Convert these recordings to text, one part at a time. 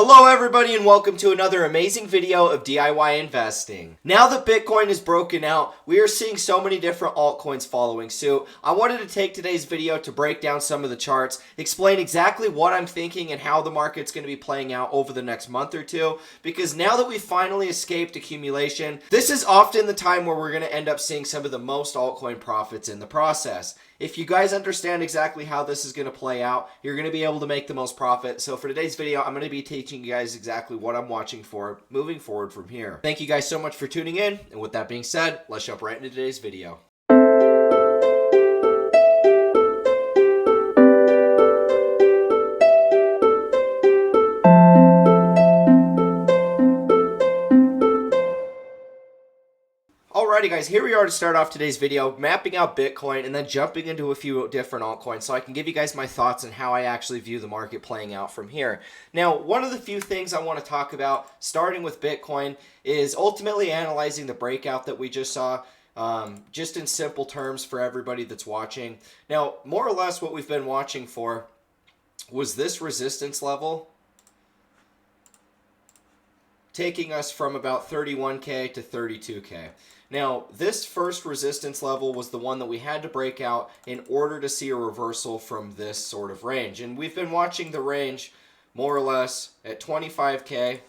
Hello everybody and welcome to another amazing video of DIY investing. Now that Bitcoin is broken out, we are seeing so many different altcoins following suit. I wanted to take today's video to break down some of the charts, explain exactly what I'm thinking and how the market's going to be playing out over the next month or two, because now that we've finally escaped accumulation, this is often the time where we're going to end up seeing some of the most altcoin profits in the process. If you guys understand exactly how this is going to play out, you're going to be able to make the most profit. So for today's video, I'm going to be teaching you guys exactly what I'm watching for moving forward from here. Thank you guys so much for tuning in. And with that being said, let's jump right into today's video. Alrighty guys, here we are to start off today's video, mapping out Bitcoin and then jumping into a few different altcoins so I can give you guys my thoughts on how I actually view the market playing out from here. Now, one of the few things I want to talk about, starting with Bitcoin, is ultimately analyzing the breakout that we just saw, just in simple terms for everybody that's watching. Now, more or less what we've been watching for was this resistance level, taking us from about 31K to 32K. Now, this first resistance level was the one that we had to break out in order to see a reversal from this sort of range. And we've been watching the range more or less at 25K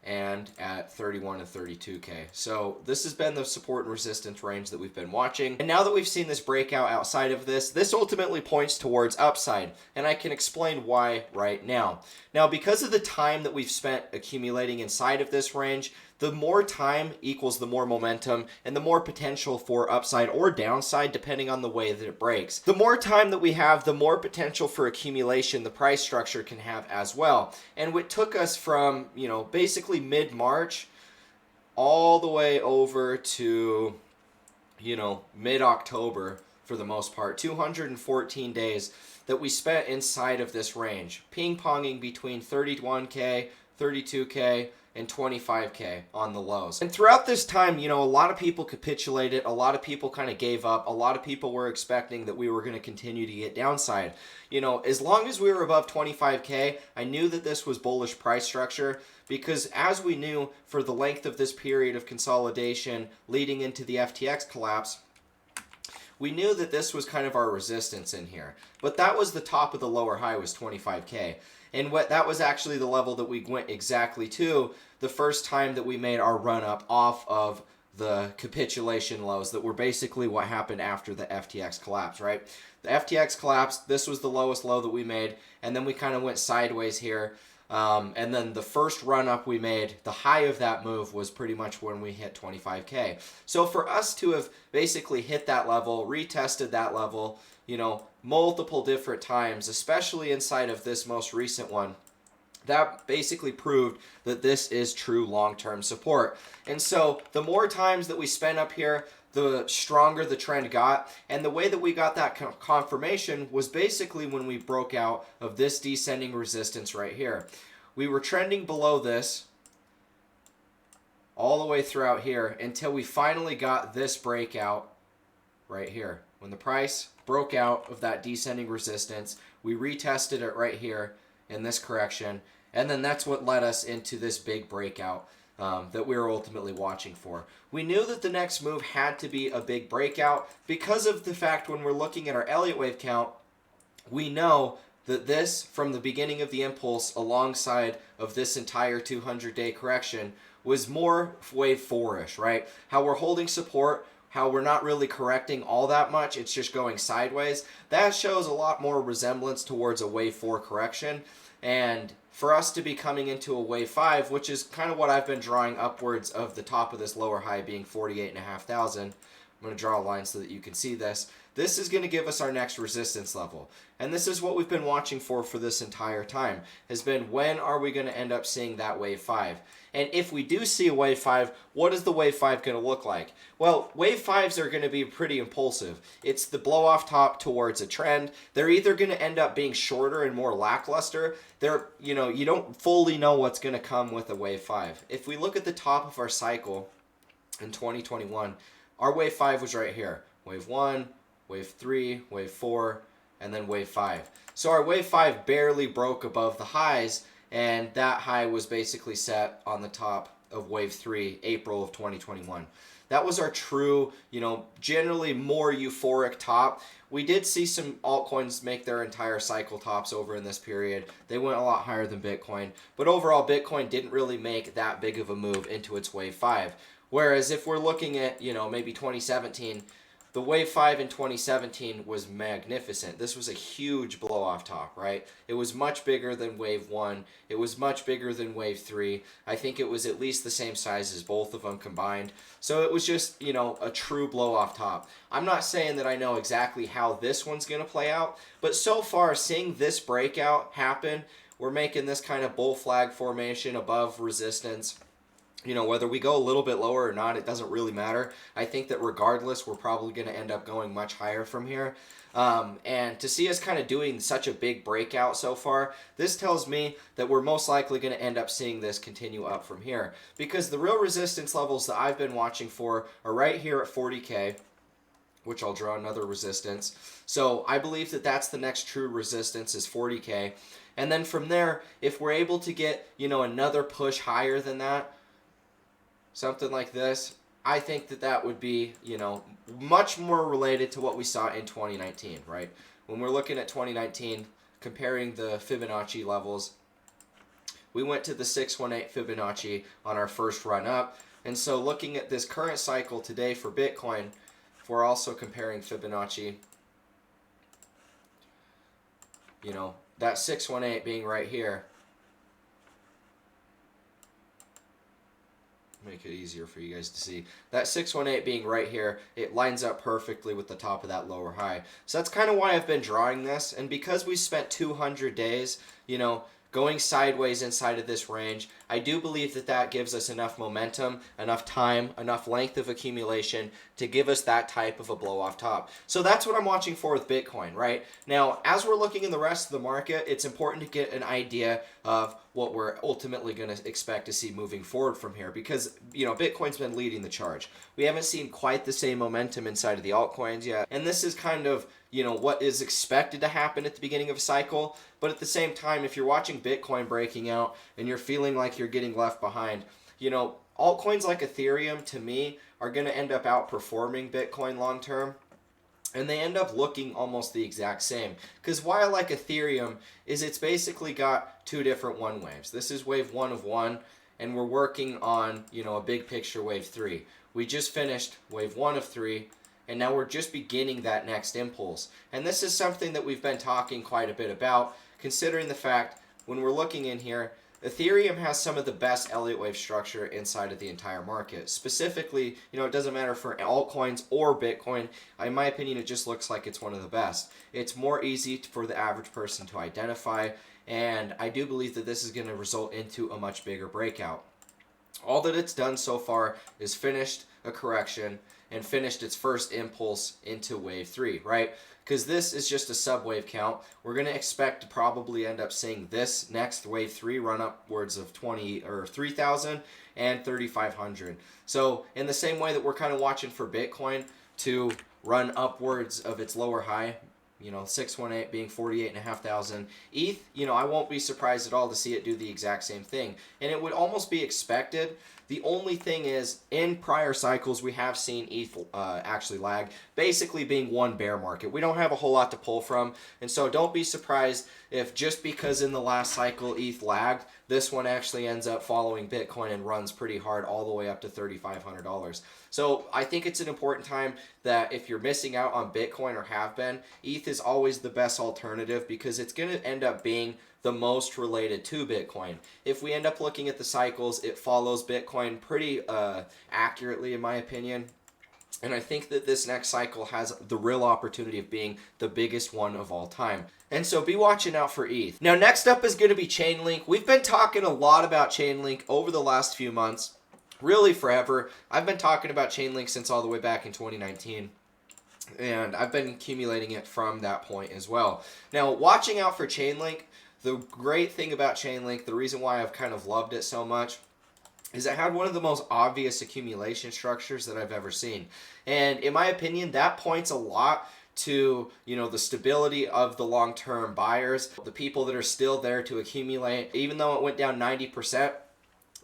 and at 31 and 32K. So this has been the support and resistance range that we've been watching. And now that we've seen this breakout outside of this ultimately points towards upside. And I can explain why right now. Now, because of the time that we've spent accumulating inside of this range, the more time equals the more momentum and the more potential for upside or downside depending on the way that it breaks. The more time that we have, the more potential for accumulation the price structure can have as well. And what took us from, basically mid-March all the way over to, mid-October for the most part, 214 days that we spent inside of this range, ping-ponging between 31K, 32K, and 25K on the lows. And throughout this time, a lot of people capitulated, a lot of people kind of gave up, a lot of people were expecting that we were going to continue to get downside. As long as we were above 25K, I knew that this was bullish price structure, because as we knew for the length of this period of consolidation leading into the FTX collapse, we knew that this was kind of our resistance in here. But that was the top of the lower high, was 25K. And that was actually the level that we went exactly to the first time that we made our run up off of the capitulation lows that were basically what happened after the FTX collapse, right? The FTX collapsed, this was the lowest low that we made, and then we kind of went sideways here. And then the first run up we made, the high of that move was pretty much when we hit 25K. So for us to have basically hit that level, retested that level, multiple different times, especially inside of this most recent one, that basically proved that this is true long-term support. And so the more times that we spent up here, the stronger the trend got. And the way that we got that confirmation was basically when we broke out of this descending resistance right here. We were trending below this all the way throughout here until we finally got this breakout right here. When the price broke out of that descending resistance, we retested it right here in this correction, and then that's what led us into this big breakout that we were ultimately watching for. We knew that the next move had to be a big breakout because of the fact when we're looking at our Elliott wave count, we know that this, from the beginning of the impulse alongside of this entire 200-day correction, was more wave 4-ish, right? How we're holding support, how we're not really correcting all that much, it's just going sideways. That shows a lot more resemblance towards a wave 4 correction. And for us to be coming into a wave 5, which is kind of what I've been drawing upwards of the top of this lower high being 48,500. I'm going to draw a line so that you can see this. This is going to give us our next resistance level. And this is what we've been watching for this entire time, has been when are we going to end up seeing that wave 5? And if we do see a wave 5, what is the wave 5 going to look like? Well, wave 5s are going to be pretty impulsive. It's the blow off top towards a trend. They're either going to end up being shorter and more lackluster. You don't fully know what's going to come with a wave 5. If we look at the top of our cycle in 2021, our wave 5 was right here. Wave 1, wave 3, wave 4, and then wave 5. So our wave 5 barely broke above the highs, and that high was basically set on the top of wave 3, April of 2021. That was our true, generally more euphoric top. We did see some altcoins make their entire cycle tops over in this period. They went a lot higher than Bitcoin, but overall Bitcoin didn't really make that big of a move into its wave 5. Whereas if we're looking at, maybe 2017, the wave 5 in 2017 was magnificent. This was a huge blow off top, right? It was much bigger than wave 1. It was much bigger than wave 3. I think it was at least the same size as both of them combined. So it was just, a true blow off top. I'm not saying that I know exactly how this one's going to play out, but so far seeing this breakout happen, we're making this kind of bull flag formation above resistance. Whether we go a little bit lower or not, it doesn't really matter. I think that regardless, we're probably going to end up going much higher from here. And to see us kind of doing such a big breakout so far, this tells me that we're most likely going to end up seeing this continue up from here. Because the real resistance levels that I've been watching for are right here at 40K, which I'll draw another resistance. So I believe that that's the next true resistance is 40K. And then from there, if we're able to get, another push higher than that, something like this, I think that that would be, much more related to what we saw in 2019, right? When we're looking at 2019, comparing the Fibonacci levels, we went to the 618 Fibonacci on our first run up. And so looking at this current cycle today for Bitcoin, if we're also comparing Fibonacci, that 618 being right here, make it easier for you guys to see. That 618 being right here, it lines up perfectly with the top of that lower high. So that's kind of why I've been drawing this. And because we spent 200 days, going sideways inside of this range, I do believe that that gives us enough momentum, enough time, enough length of accumulation to give us that type of a blow off top. So that's what I'm watching for with Bitcoin, right? Now, as we're looking in the rest of the market, it's important to get an idea of what we're ultimately going to expect to see moving forward from here because, Bitcoin's been leading the charge. We haven't seen quite the same momentum inside of the altcoins yet. And this is kind of, what is expected to happen at the beginning of a cycle. But at the same time, if you're watching Bitcoin breaking out and you're feeling like you're getting left behind, altcoins like Ethereum, to me, are going to end up outperforming Bitcoin long term. And they end up looking almost the exact same. Because why I like Ethereum is it's basically got two different one waves. This is wave 1 of 1, and we're working on, a big picture wave 3. We just finished wave 1 of 3, and now we're just beginning that next impulse. And this is something that we've been talking quite a bit about, considering the fact when we're looking in here, Ethereum has some of the best Elliott wave structure inside of the entire market. Specifically, it doesn't matter for altcoins or Bitcoin. In my opinion, it just looks like it's one of the best. It's more easy for the average person to identify, and I do believe that this is going to result into a much bigger breakout. All that it's done so far is finished a correction and finished its first impulse into wave 3, right? Because this is just a subwave count. We're going to expect to probably end up seeing this next wave 3 run upwards of 3,000 and 3,500. So in the same way that we're kind of watching for Bitcoin to run upwards of its lower high, 618 being 48,500. ETH, I won't be surprised at all to see it do the exact same thing. And it would almost be expected. The only thing is, in prior cycles, we have seen ETH actually lag, basically being one bear market. We don't have a whole lot to pull from, and so don't be surprised if just because in the last cycle ETH lagged, this one actually ends up following Bitcoin and runs pretty hard all the way up to $3,500. So I think it's an important time that if you're missing out on Bitcoin or have been, ETH is always the best alternative because it's going to end up being the most related to Bitcoin. If we end up looking at the cycles, it follows Bitcoin pretty accurately in my opinion. And I think that this next cycle has the real opportunity of being the biggest one of all time. And so be watching out for ETH. Now next up is going to be Chainlink. We've been talking a lot about Chainlink over the last few months, really forever. I've been talking about Chainlink since all the way back in 2019. And I've been accumulating it from that point as well. Now watching out for Chainlink, the great thing about Chainlink, the reason why I've kind of loved it so much, is it had one of the most obvious accumulation structures that I've ever seen. And in my opinion, that points a lot to, you know, the stability of the long-term buyers, the people that are still there to accumulate. Even though it went down 90%,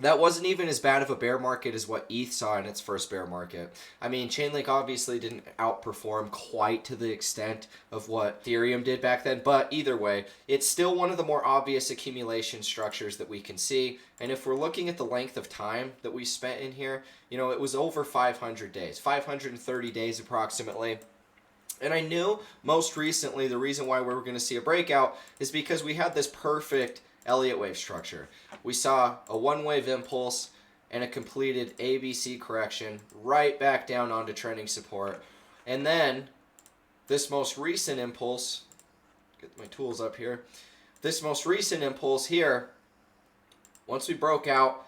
that wasn't even as bad of a bear market as what ETH saw in its first bear market. I mean, Chainlink obviously didn't outperform quite to the extent of what Ethereum did back then, but either way, it's still one of the more obvious accumulation structures that we can see. And if we're looking at the length of time that we spent in here, you know, it was over 500 days, 530 days approximately. And I knew most recently the reason why we were going to see a breakout is because we had this perfect Elliott wave structure. We saw a one-wave impulse and a completed ABC correction right back down onto trending support. And then this most recent impulse, get my tools up here, this most recent impulse here, once we broke out,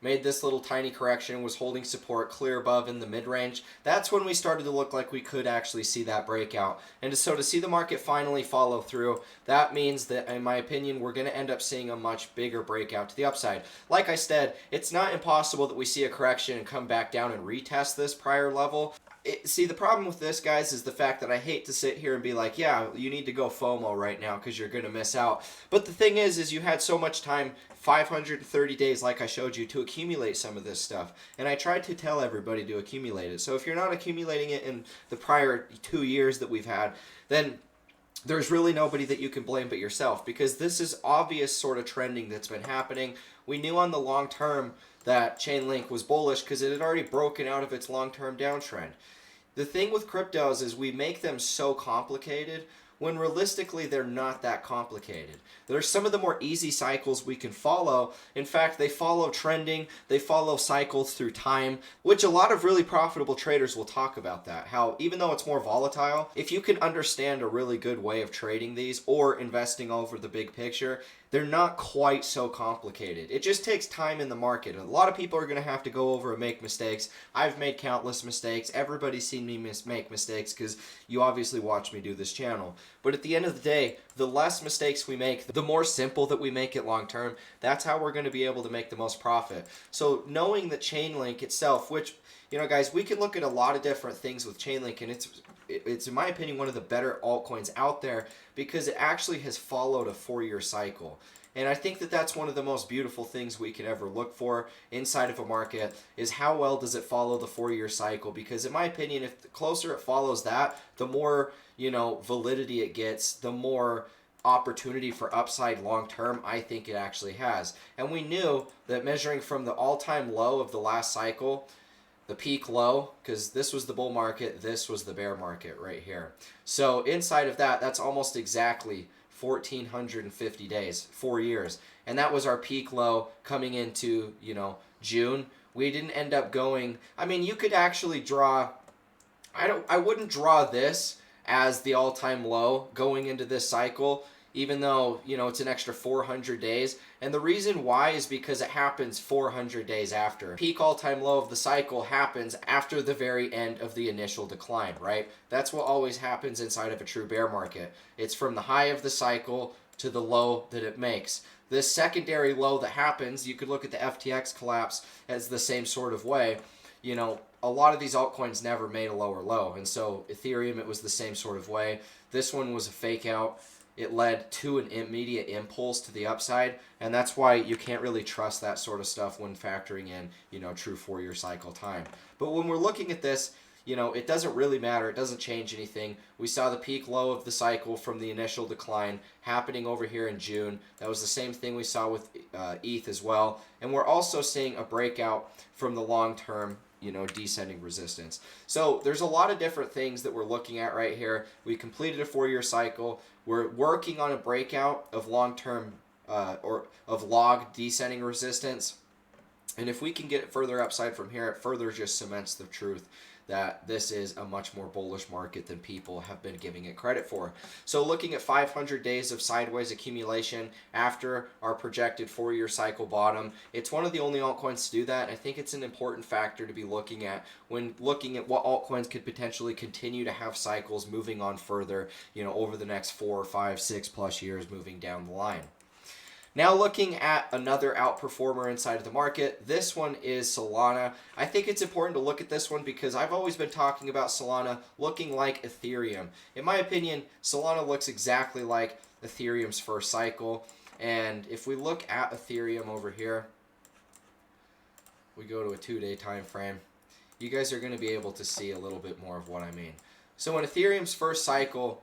made this little tiny correction, was holding support clear above in the mid-range, that's when we started to look like we could actually see that breakout. And so to see the market finally follow through, that means that, in my opinion, we're going to end up seeing a much bigger breakout to the upside. Like I said, it's not impossible that we see a correction and come back down and retest this prior level. See, the problem with this, guys, is the fact that I hate to sit here and be like, yeah, you need to go FOMO right now because you're going to miss out. But the thing is you had so much time, 530 days like I showed you, to accumulate some of this stuff. And I tried to tell everybody to accumulate it. So if you're not accumulating it in the prior 2 years that we've had, then there's really nobody that you can blame but yourself, because this is obvious sort of trending that's been happening. We knew on the long term that Chainlink was bullish because it had already broken out of its long-term downtrend. The thing with cryptos is we make them so complicated when realistically they're not that complicated. There are some of the more easy cycles we can follow. In fact, they follow trending, they follow cycles through time, which a lot of really profitable traders will talk about that. How even though it's more volatile, if you can understand a really good way of trading these or investing over the big picture, they're not quite so complicated. It just takes time in the market. A lot of people are going to have to go over and make mistakes. I've made countless mistakes. Everybody's seen me make mistakes because you obviously watch me do this channel. But at the end of the day, the less mistakes we make, the more simple that we make it long term, that's how we're going to be able to make the most profit. So knowing that Chainlink itself, which, you know, guys, we can look at a lot of different things with Chainlink, and it's in my opinion one of the better altcoins out there because it actually has followed a 4-year cycle. And I think that that's one of the most beautiful things we can ever look for inside of a market is how well does it follow the 4-year cycle, because in my opinion, if the closer it follows that, the more, you know, validity it gets, the more opportunity for upside long term I think it actually has. And we knew that measuring from the all-time low of the last cycle, the peak low, because this was the bull market, this was the bear market right here. So inside of that, that's almost exactly 1,450 days, 4 years. And that was our peak low coming into, you know, June. We didn't end up going, I mean, you could actually draw, I wouldn't draw this as the all-time low going into this cycle, even though, you know, it's an extra 400 days. And the reason why is because it happens 400 days after. Peak all-time low of the cycle happens after the very end of the initial decline, right? That's what always happens inside of a true bear market. It's from the high of the cycle to the low that it makes. This secondary low that happens, you could look at the FTX collapse as the same sort of way. You know, a lot of these altcoins never made a lower low. And so Ethereum, it was the same sort of way. This one was a fake out. It led to an immediate impulse to the upside, and that's why you can't really trust that sort of stuff when factoring in, you know, true 4-year cycle time. But when we're looking at this, you know, it doesn't really matter. It doesn't change anything. We saw the peak low of the cycle from the initial decline happening over here in June. That was the same thing we saw with ETH as well. And we're also seeing a breakout from the long-term, you know, descending resistance. So there's a lot of different things that we're looking at right here. We completed a 4-year cycle. We're working on a breakout of long-term or of log descending resistance. And if we can get further upside from here, it further just cements the truth that this is a much more bullish market than people have been giving it credit for. So looking at 500 days of sideways accumulation after our projected 4-year cycle bottom, it's one of the only altcoins to do that. I think it's an important factor to be looking at when looking at what altcoins could potentially continue to have cycles moving on further, you know, over the next 4, 5, 6+ years moving down the line. Now looking at another outperformer inside of the market, this one is Solana. I think it's important to look at this one because I've always been talking about Solana looking like Ethereum. In my opinion, Solana looks exactly like Ethereum's first cycle. And if we look at Ethereum over here, we go to a 2-day time frame, you guys are going to be able to see a little bit more of what I mean. So in Ethereum's first cycle,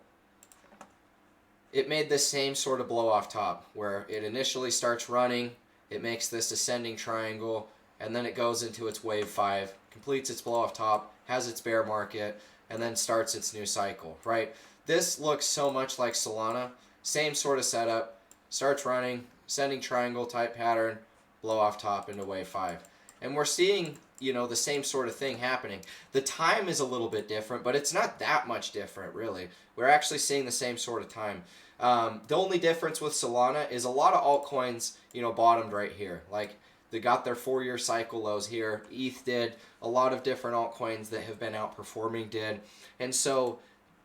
it made this same sort of blow off top where it initially starts running, it makes this ascending triangle, and then it goes into its wave 5, completes its blow off top, has its bear market, and then starts its new cycle, right? This looks so much like Solana, same sort of setup, starts running, ascending triangle type pattern, blow off top into wave 5. And we're seeing, you know, the same sort of thing happening. The time is a little bit different, but it's not that much different, really. We're actually seeing the same sort of time. The only difference with Solana is a lot of altcoins, you know, bottomed right here. Like, they got their 4-year cycle lows here. ETH did. A lot of different altcoins that have been outperforming did. And so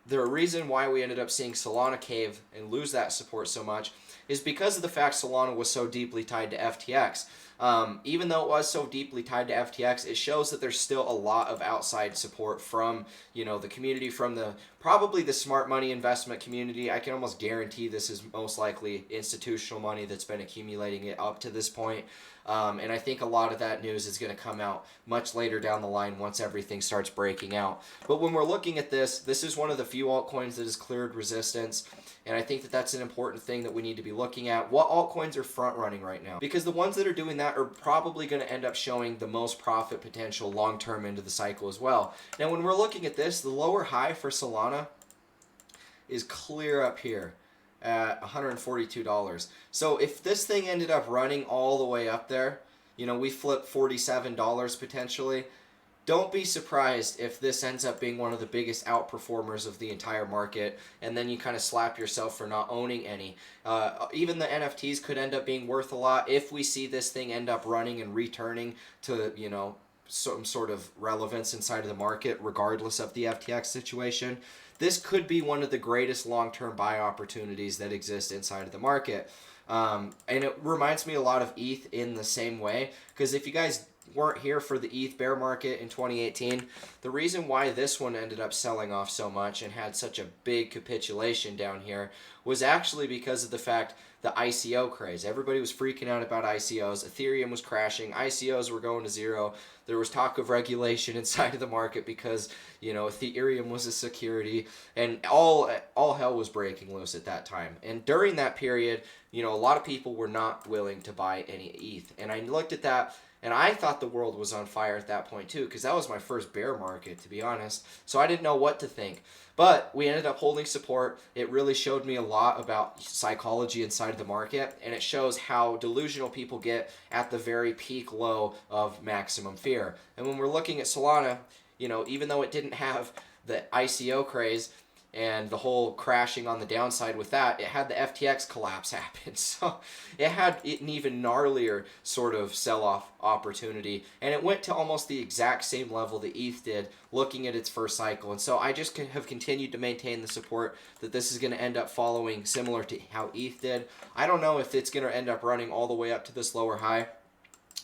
the reason why we ended up seeing Solana cave and lose that support so much is because of the fact Solana was so deeply tied to FTX. Even though it was so deeply tied to FTX, it shows that there's still a lot of outside support from, you know, the community, from the probably the smart money investment community. I can almost guarantee this is most likely institutional money that's been accumulating it up to this point. And I think a lot of that news is going to come out much later down the line once everything starts breaking out. But when we're looking at this, this is one of the few altcoins that has cleared resistance. And I think that that's an important thing that we need to be looking at. What altcoins are front running right now? Because the ones that are doing that are probably going to end up showing the most profit potential long term into the cycle as well. Now, when we're looking at this, the lower high for Solana is clear up here at $142. So if this thing ended up running all the way up there, you know, we flip $47 potentially. Don't be surprised if this ends up being one of the biggest outperformers of the entire market, and then you kind of slap yourself for not owning any. Even the NFTs could end up being worth a lot if we see this thing end up running and returning to, you know, some sort of relevance inside of the market, regardless of the FTX situation. This could be one of the greatest long-term buy opportunities that exist inside of the market. And it reminds me a lot of ETH in the same way, because if you guys weren't here for the ETH bear market in 2018, the reason why this one ended up selling off so much and had such a big capitulation down here was actually because of the fact the ICO craze. Everybody was freaking out about ICOs. Ethereum was crashing. ICOs were going to zero. There was talk of regulation inside of the market because, you know, Ethereum was a security, and all hell was breaking loose at that time. And during that period, you know, a lot of people were not willing to buy any ETH. And I looked at that, and I thought the world was on fire at that point too, because that was my first bear market, to be honest. So I didn't know what to think. But we ended up holding support. It really showed me a lot about psychology inside of the market, and it shows how delusional people get at the very peak low of maximum fear. And when we're looking at Solana, you know, even though it didn't have the ICO craze and the whole crashing on the downside with that, it had the FTX collapse happen. So it had an even gnarlier sort of sell-off opportunity, and it went to almost the exact same level that ETH did looking at its first cycle. And so I just have continued to maintain the support that this is going to end up following similar to how ETH did. I don't know if it's going to end up running all the way up to this lower high,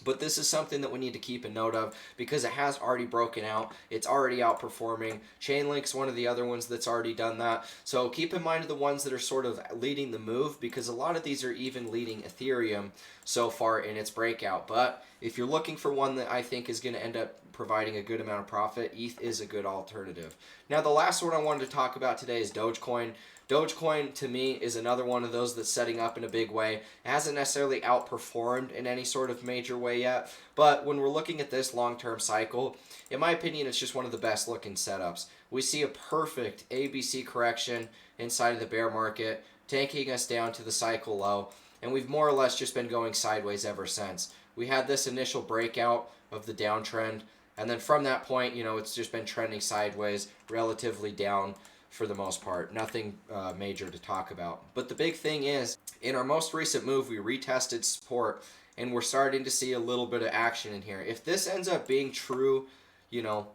but this is something that we need to keep a note of because it has already broken out. It's already outperforming. Chainlink's one of the other ones that's already done that. So keep in mind the ones that are sort of leading the move, because a lot of these are even leading Ethereum so far in its breakout. But if you're looking for one that I think is going to end up providing a good amount of profit, ETH is a good alternative. Now, the last one I wanted to talk about today is Dogecoin. Dogecoin, to me, is another one of those that's setting up in a big way. It hasn't necessarily outperformed in any sort of major way yet, but when we're looking at this long-term cycle, in my opinion, it's just one of the best looking setups. We see a perfect ABC correction inside of the bear market, taking us down to the cycle low, and we've more or less just been going sideways ever since. We had this initial breakout of the downtrend, and then from that point, you know, it's just been trending sideways, relatively down for the most part. Nothing major to talk about. But the big thing is, in our most recent move, we retested support, and we're starting to see a little bit of action in here. If this ends up being true, you know,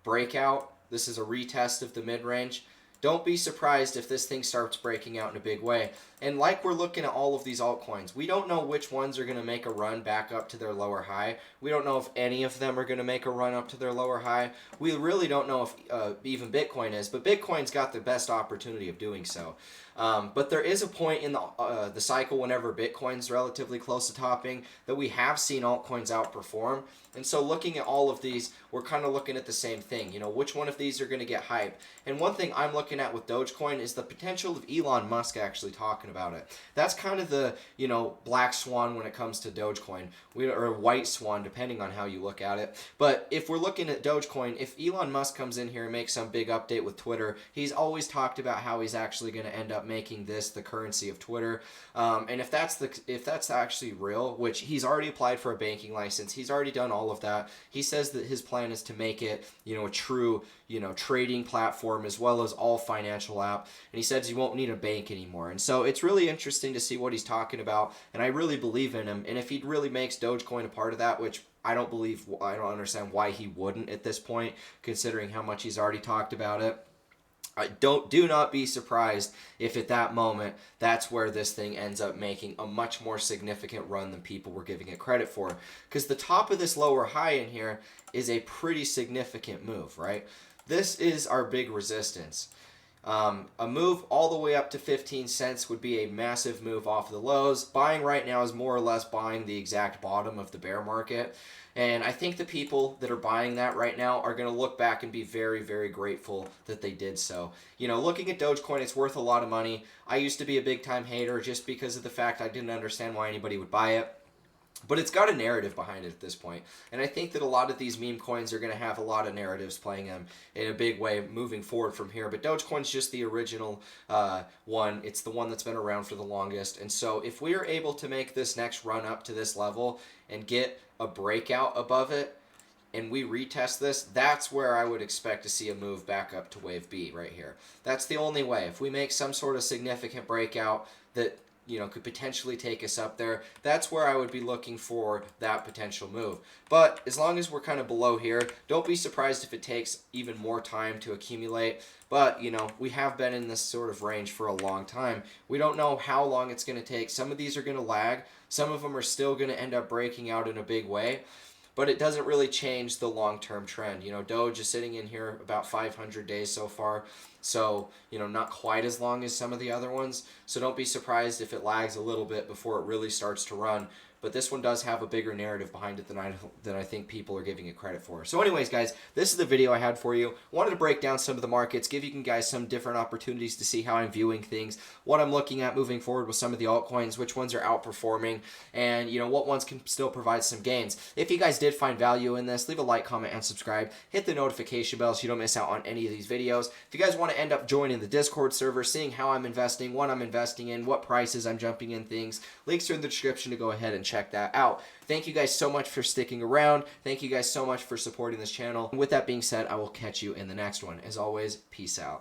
breakout, this is a retest of the mid-range, Don't be surprised if this thing starts breaking out in a big way. And like we're looking at all of these altcoins, we don't know which ones are going to make a run back up to their lower high. We don't know if any of them are going to make a run up to their lower high. We really don't know if even Bitcoin is, but Bitcoin's got the best opportunity of doing so. But there is a point in the cycle whenever Bitcoin's relatively close to topping that we have seen altcoins outperform. And so looking at all of these, we're kind of looking at the same thing. You know, which one of these are going to get hype? And one thing I'm looking at with Dogecoin is the potential of Elon Musk actually talking about it. That's kind of the, you know, black swan when it comes to Dogecoin, or white swan, depending on how you look at it. But if we're looking at Dogecoin, if Elon Musk comes in here and makes some big update with Twitter, he's always talked about how he's actually going to end up making this the currency of Twitter. And if that's actually real, which he's already applied for a banking license, he's already done all of that. He says that his plan is to make it, you know, a true, you know, trading platform as well as all financial app. And he says he won't need a bank anymore. And so it's really interesting to see what he's talking about. And I really believe in him. And if he really makes Dogecoin a part of that, which I don't understand why he wouldn't at this point, considering how much he's already talked about it. Do not be surprised if at that moment that's where this thing ends up making a much more significant run than people were giving it credit for. Because the top of this lower high in here is a pretty significant move, right? This is our big resistance. A move all the way up to 15 cents would be a massive move off the lows. Buying right now is more or less buying the exact bottom of the bear market. And I think the people that are buying that right now are going to look back and be very, very grateful that they did so. You know, looking at Dogecoin, it's worth a lot of money. I used to be a big time hater just because of the fact I didn't understand why anybody would buy it. But it's got a narrative behind it at this point. And I think that a lot of these meme coins are going to have a lot of narratives playing them in a big way moving forward from here. But Dogecoin's just the original one. It's the one that's been around for the longest. And so if we are able to make this next run up to this level and get a breakout above it, and we retest this, that's where I would expect to see a move back up to wave B right here. That's the only way. If we make some sort of significant breakout that, you know, could potentially take us up there, that's where I would be looking for that potential move. But as long as we're kind of below here, don't be surprised if it takes even more time to accumulate. But, you know, we have been in this sort of range for a long time. We don't know how long it's going to take. Some of these are going to lag. Some of them are still going to end up breaking out in a big way. But it doesn't really change the long-term trend. You know, Doge is sitting in here about 500 days so far. So, you know, not quite as long as some of the other ones. So don't be surprised if it lags a little bit before it really starts to run. But this one does have a bigger narrative behind it than I think people are giving it credit for. So anyways, guys, this is the video I had for you. Wanted to break down some of the markets, give you guys some different opportunities to see how I'm viewing things, what I'm looking at moving forward with some of the altcoins, which ones are outperforming, and, you know, what ones can still provide some gains. If you guys did find value in this, leave a like, comment, and subscribe. Hit the notification bell so you don't miss out on any of these videos. If you guys want to end up joining the Discord server, seeing how I'm investing, what I'm investing in, what prices I'm jumping in things, links are in the description to go ahead and check that out. Thank you guys so much for sticking around. Thank you guys so much for supporting this channel. And with that being said, I will catch you in the next one. As always, peace out.